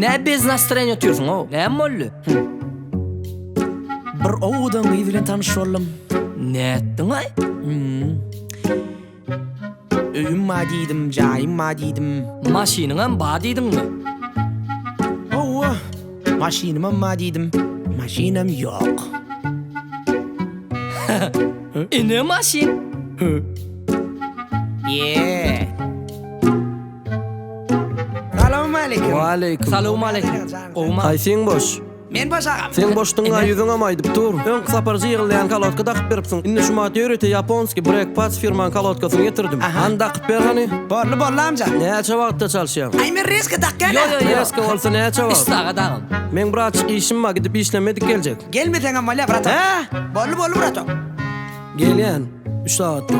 Ne bez настроение ötüyorsun o? Ne bollu? Bir oğudan iyi bilen tanış oldum. Ne ettin ay? Öyüm madiydim, cayım madiydim. Maşinine bağdıydın mı? Oh, maşinime madiydim. Maşinem yok. Ne maşin? Yeah. Selamun aleyküm. Waaleykum. Salamu aleyküm. Oğuma. Ay sen boş. Men boş ağam. Sen boştuňa ýüzüňe maýdyp dur. Ön saparjy ýygylýan kalotka dakyp beripsiň. Indi şu maty öýrete japonski Breakfast firman kalotkasyny getirdim. Anda dakyp ber hani. Borlu amca. Näçe wagtda çalşýar? Ay men riske takkana. Yo. Eski bolsa näçe wagt? İstağa dağın. Men bir açyk işim bar, gidip işlemedik geljek. Gelmeden ama la brato. He? Borlu brato. Gelýän. 3 saat.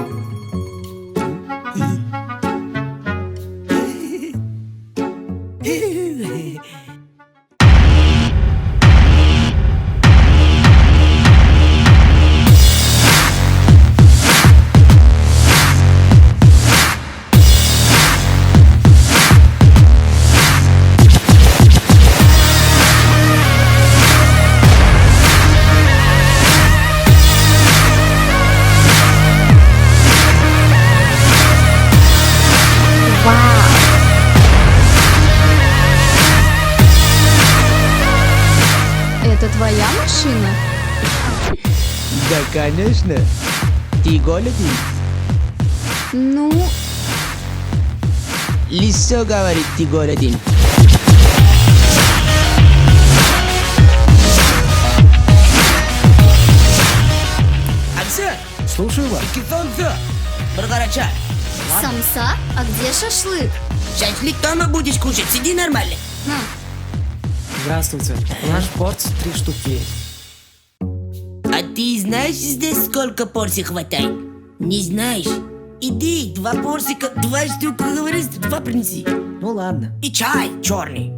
Это твоя машина? Да, конечно. Ты голоден? Ну, Лицо говорит, ты голоден. Аксе, Слушаю вас. китонцы. Bir kara çay. самса? А где шашлык? Шашлык дома будешь кушать, сиди нормально. Здравствуйте. Наш порции 3 штуки есть. А ты знаешь здесь сколько порций хватает? Не знаешь? Иди, 2 порсика, 2 штуки, говоришь, 2 принеси. Ну ладно. И чай черный.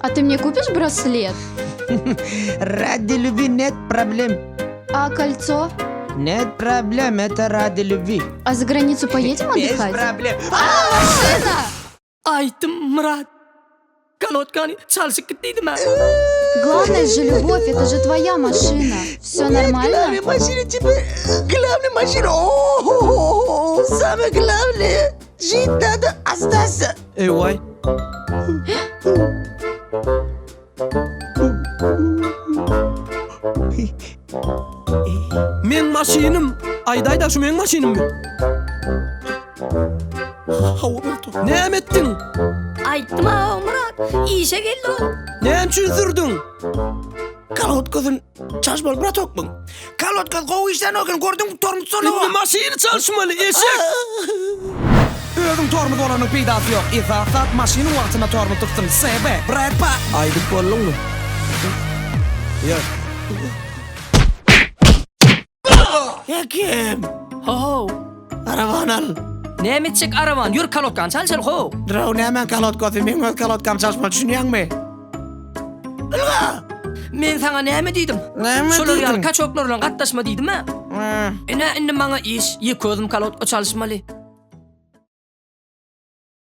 А ты мне купишь браслет? Ради любви нет проблем. А кольцо? Нет проблем, это ради любви. А за границу поедем Без отдыхать? проблем. Машина! Aytım Murat. Kalotkani çalışıp gittiydim ben. Главное же любовь, это же твоя машина. Все нормально? Главная машина теперь. Главная машина. О, самое главное. Жить надо остаться. Vay. Men maşinim. Aydayda şu men maşinim mi? Näme ettin? Aytım ha Murat, işe geldi o. Näme üçin sürdün? Kalotkazın çalışmalı bratok mu? Kalotkaz kovu işten okun gördün tormut sonu. Indi maşini çalışmalı eşek. Özün tormut olanın peydası yok. İzafat maşinin vaktına tormut tuttun. Sebe, bırakma. Aydık bollun mu? Ya. Ya kim? Ho. Araban al. Ne mitçik araban? Yürü kalotkan çalışır ho. Draw ne hemen kalotkazı. Ben öz kalotkam çalışmalı düşünüyor mu? Men sana ne mi dedim? Ne mi Şolar dedin? yal kaçoklarla katlaşma dedim ha. Ne indi bana iş? Iyi közüm kalotka çalışmalı.